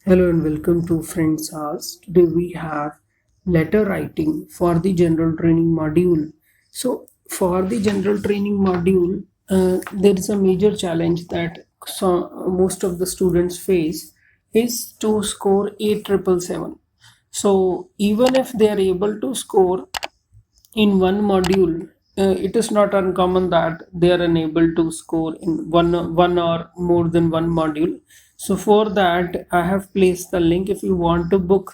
Hello and welcome to Friends House. Today we have letter writing for the general training module. So for the general training module, there is a major challenge that most of the students face is to score 8777. So even if they are able to score in one module, it is not uncommon that they are unable to score in one or more than one module. So for that I have placed the link. If you want to book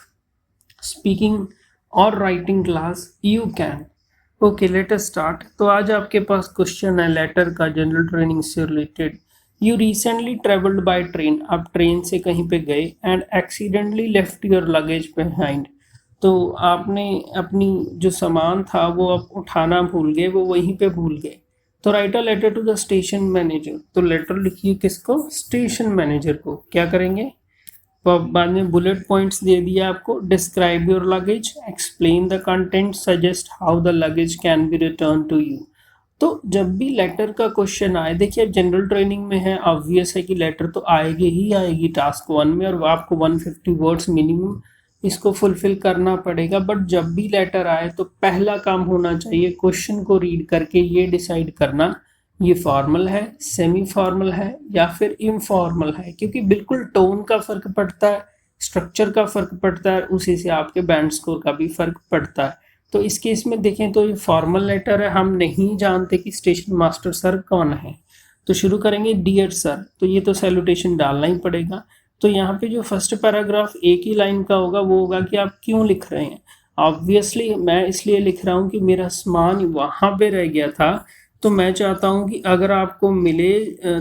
speaking और writing class you can. Okay let us start. तो आज आपके पास question है letter का general training से related. You recently travelled by train. आप train से कहीं पे गए and accidentally left your luggage behind. तो आपने अपनी जो सामान था वो आप उठाना भूल गए, वो वहीं पे भूल गए. तो write a letter to the station manager. तो लेटर लिखिए किसको? स्टेशन मैनेजर को. क्या करेंगे? तो बाद में बुलेट पॉइंट्स दे दिया आपको. Describe your luggage, explain the content, suggest how the luggage can be return to you. तो जब भी लेटर का क्वेश्चन आए, देखिए जनरल ट्रेनिंग में है, ऑब्वियस है कि लेटर तो आएगी ही आएगी टास्क 1 में, और आपको 150 वर्ड्स मिनिमम इसको फुलफिल करना पड़ेगा. बट जब भी लेटर आए तो पहला काम होना चाहिए क्वेश्चन को रीड करके ये डिसाइड करना ये फॉर्मल है, सेमी फॉर्मल है या फिर इनफॉर्मल है, क्योंकि बिल्कुल टोन का फर्क पड़ता है, स्ट्रक्चर का फर्क पड़ता है, उसी से आपके बैंड स्कोर का भी फर्क पड़ता है. तो इस केस में देखें तो ये फॉर्मल लेटर है, हम नहीं जानते कि स्टेशन मास्टर सर कौन है. तो शुरू करेंगे डियर सर. तो ये तो सैल्यूटेशन डालना ही पड़ेगा. तो यहाँ पे जो फर्स्ट पैराग्राफ एक ही लाइन का होगा वो होगा कि आप क्यों लिख रहे हैं. ऑब्वियसली मैं इसलिए लिख रहा हूँ कि मेरा सामान वहाँ पे रह गया था, तो मैं चाहता हूँ कि अगर आपको मिले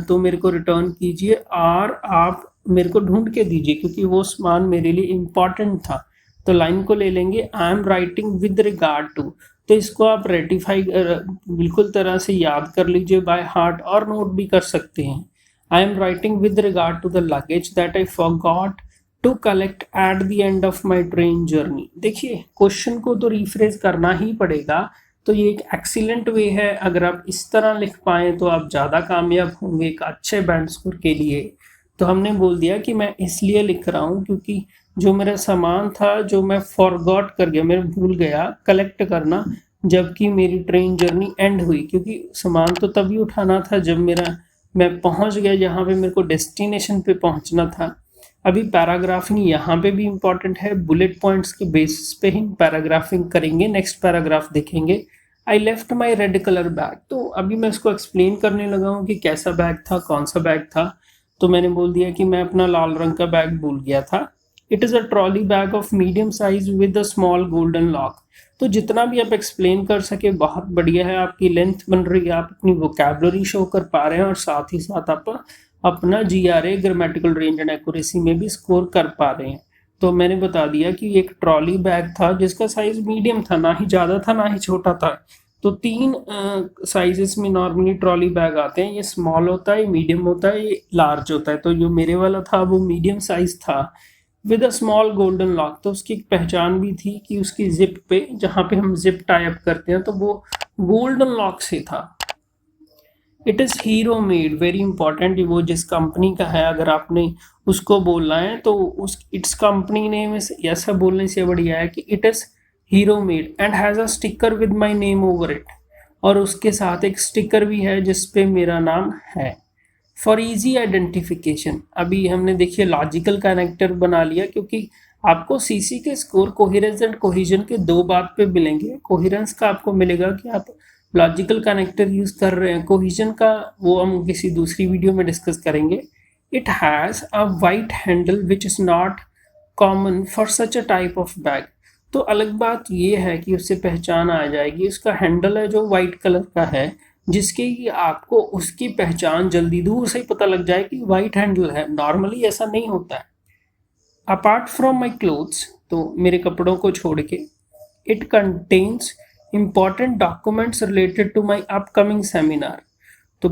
तो मेरे को रिटर्न कीजिए और आप मेरे को ढूंढ के दीजिए, क्योंकि वो सामान मेरे लिए इम्पॉर्टेंट था. तो लाइन को ले लेंगे, I am writing with regard to. तो इसको आप रेटिफाई बिल्कुल तरह से याद कर लीजिए बाय हार्ट, और नोट भी कर सकते हैं. I am writing with regard to the luggage that I forgot to collect at the end of my train journey. देखिए क्वेश्चन को तो रिफ्रेश करना ही पड़ेगा. तो ये एक एक्सीलेंट वे है. अगर आप इस तरह लिख पाए तो आप ज़्यादा कामयाब होंगे एक अच्छे बैंड स्कोर के लिए. तो हमने बोल दिया कि मैं इसलिए लिख रहा हूँ क्योंकि जो मेरा सामान था जो मैं फॉरगॉट कर गया, मैं भूल गया कलेक्ट करना जबकि मेरी ट्रेन जर्नी एंड हुई. क्योंकि सामान तो तभी उठाना था जब मैं पहुँच गया जहाँ पे मेरे को डेस्टिनेशन पे पहुँचना था. अभी पैराग्राफिंग यहाँ पे भी इम्पॉर्टेंट है. बुलेट पॉइंट्स के बेसिस पे ही पैराग्राफिंग करेंगे. नेक्स्ट पैराग्राफ देखेंगे. I left my red colour bag. तो अभी मैं इसको एक्सप्लेन करने लगा हूँ कि कैसा बैग था, कौन सा बैग था. तो मैंने बोल दिया कि मैं अपना लाल रंग का बैग भूल गया था. It is a trolley bag of medium size with a small golden lock. तो जितना भी आप एक्सप्लेन कर सके बहुत बढ़िया है. आपकी लेंथ बन रही है, आप अपनी वोकैबुलरी शो कर पा रहे हैं, और साथ ही साथ आप अपना GRA grammatical range and accuracy में भी स्कोर कर पा रहे हैं. तो मैंने बता दिया कि एक ट्रॉली बैग था जिसका साइज मीडियम था, ना ही ज़्यादा था ना ही छोटा था. तो 3 साइजेस में नॉर्मली ट्रॉली बैग आते हैं. ये स्मॉल होता है, मीडियम होता है, ये लार्ज होता है. तो जो मेरे वाला था वो मीडियम साइज था with a small golden lock. तो उसकी एक पहचान भी थी कि उसकी जिप पे, जहाँ पे हम जिप टाई अप करते हैं, तो वो गोल्डन लॉक से था. It is hero made. Very important. वो जिस कंपनी का है अगर आपने उसको बोलना है तो उस इट्स कंपनी नेम ऐसा बोलने से बढ़िया है कि it is hero made and has a sticker with my name over it. और उसके साथ एक स्टिकर भी है जिस पे मेरा नाम है. For easy identification. अभी हमने देखिए लॉजिकल कनेक्टर बना लिया, क्योंकि आपको CC के स्कोर कोहेरेंस एंड कोहिजन के 2 बात पे मिलेंगे. कोहेरेंस का आपको मिलेगा कि आप लॉजिकल कनेक्टर यूज कर रहे हैं. कोहिजन का वो हम किसी दूसरी वीडियो में डिस्कस करेंगे. It has a white handle which is not common for such a type of bag. तो अलग बात ये है कि उससे पहचान आ जाएगी. उसका हैंडल है जो वाइट कलर का है, जिसके कि आपको उसकी पहचान जल्दी दूर से ही पता लग जाए कि वाइट हैंडल है. नॉर्मली ऐसा नहीं होता है. Apart from my clothes. तो मेरे कपड़ों को छोड़ के. It contains important documents related to my upcoming seminar. तो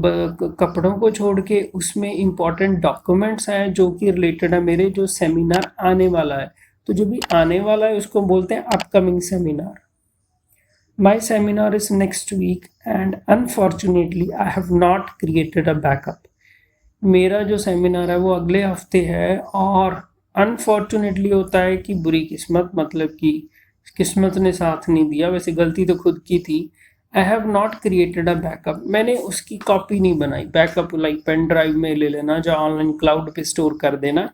कपड़ों को छोड़ के उसमें इंपॉर्टेंट डॉक्यूमेंट्स हैं जो कि रिलेटेड है मेरे जो सेमिनार आने वाला है. तो जो भी आने वाला है उसको बोलते हैं upcoming seminar. My seminar is next week and unfortunately I have not created a backup. मेरा जो सेमिनार है वो अगले हफ्ते है और अनफॉर्चुनेटली होता है कि बुरी किस्मत, मतलब कि किस्मत ने साथ नहीं दिया, वैसे गलती तो खुद की थी। आई have not created a backup, मैंने उसकी कॉपी नहीं बनाई। बैकअप लाइक पेन ड्राइव में ले लेना, जो ऑनलाइन क्लाउड पे स्टोर कर देना।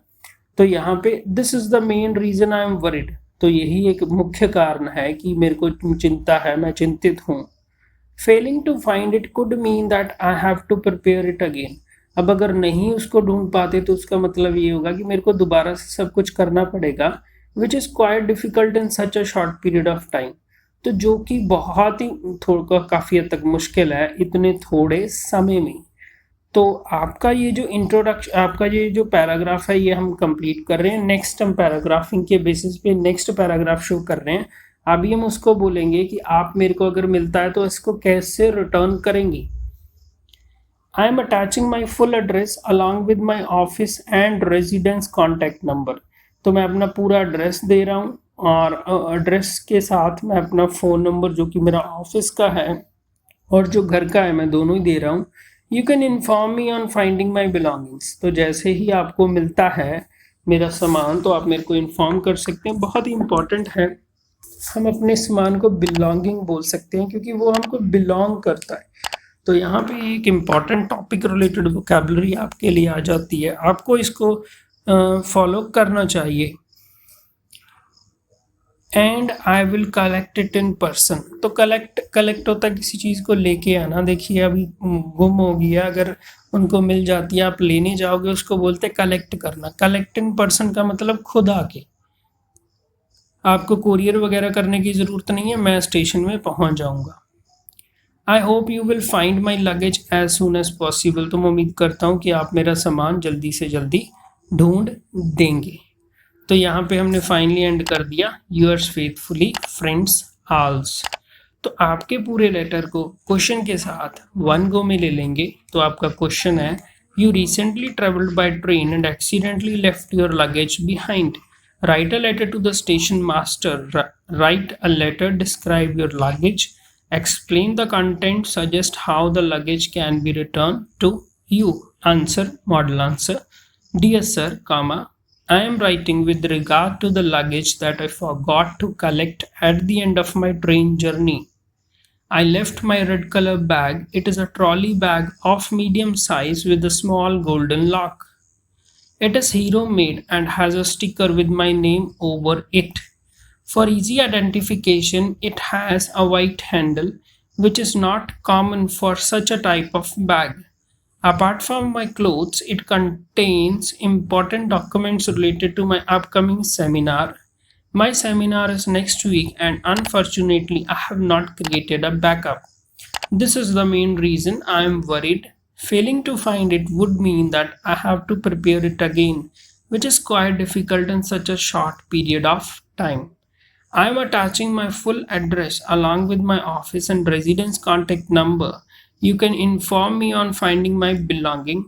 तो यहाँ पे this is the main reason I am worried, तो यही एक मुख्य कारण है कि मेरे को चिंता है, मैं चिंतित हूँ। Failing to find it could mean that I have to prepare it again. अब अगर नहीं उसको ढूंढ पाते तो उसका मतलब ये होगा कि मेरे को दोबारा से सब कुछ करना पड़ेगा, which is quite difficult in such a short period of time. तो जो कि बहुत ही थोड़ा काफ़ी हद तक मुश्किल है इतने थोड़े समय में। तो आपका ये जो इंट्रोडक्शन, आपका ये जो पैराग्राफ है ये हम कंप्लीट कर रहे हैं। नेक्स्ट हम पैराग्राफिंग के बेसिस पे नेक्स्ट पैराग्राफ शो कर रहे हैं। अभी हम उसको बोलेंगे कि आप मेरे को अगर मिलता है तो इसको कैसे रिटर्न करेंगी। I am attaching my full address along with my office and residence contact number. तो मैं अपना पूरा एड्रेस दे रहा हूँ और एड्रेस के साथ मैं अपना फ़ोन नंबर जो कि मेरा ऑफिस का है और जो घर का है मैं दोनों ही दे रहा हूँ। You can inform me on finding my belongings. तो जैसे ही आपको मिलता है मेरा सामान तो आप मेरे को इन्फॉर्म कर सकते हैं। बहुत ही इंपॉर्टेंट है, हम अपने सामान को बिलोंगिंग बोल सकते हैं क्योंकि वो हमको बिलोंग करता है। तो यहाँ पे एक इम्पॉर्टेंट टॉपिक रिलेटेड वोकैबुलरी आपके लिए आ जाती है, आपको इसको फॉलो करना चाहिए। And I will collect it in person. तो कलेक्ट होता है किसी चीज़ को लेके आना। देखिए अभी गुम हो गया, अगर उनको मिल जाती है आप लेने जाओगे उसको बोलते कलेक्ट करना। कलेक्ट इन पर्सन का मतलब खुद आके, आपको कोरियर वगैरह करने की ज़रूरत नहीं है, मैं स्टेशन में पहुंच जाऊंगा। I hope you will find my luggage as soon as possible. तो मैं उम्मीद करता हूँ कि आप मेरा सामान जल्दी से जल्दी ढूंढ देंगे। तो यहाँ पे हमने फाइनली एंड कर दिया, यूअर्स फेथफुली फ्रेंड्स आल्स। तो आपके पूरे लेटर को क्वेश्चन के साथ वन गो में ले लेंगे। तो आपका क्वेश्चन है, you recently travelled by train and accidentally left your luggage behind. Write a letter to the station master. Write a letter, describe your luggage, explain the content, suggest how the luggage can be returned to you. Answer, model answer. Dear sir, comma, I am writing with regard to the luggage that I forgot to collect at the end of my train journey. I left my red color bag. It is a trolley bag of medium size with a small golden lock. It is hero made and has a sticker with my name over it. For easy identification, it has a white handle, which is not common for such a type of bag. Apart from my clothes, it contains important documents related to my upcoming seminar. My seminar is next week, and unfortunately, I have not created a backup. This is the main reason I am worried. Failing to find it would mean that I have to prepare it again, which is quite difficult in such a short period of time. I am attaching my full address along with my office and residence contact number. You can inform me on finding my belonging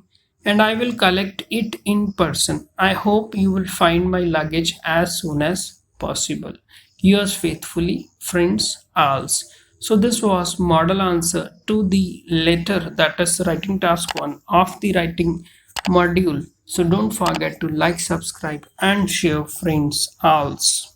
and I will collect it in person. I hope you will find my luggage as soon as possible. Yours faithfully, friends Alls. So this was model answer to the letter, that is writing task 1 of the writing module. So don't forget to like, subscribe and share, friends Alls.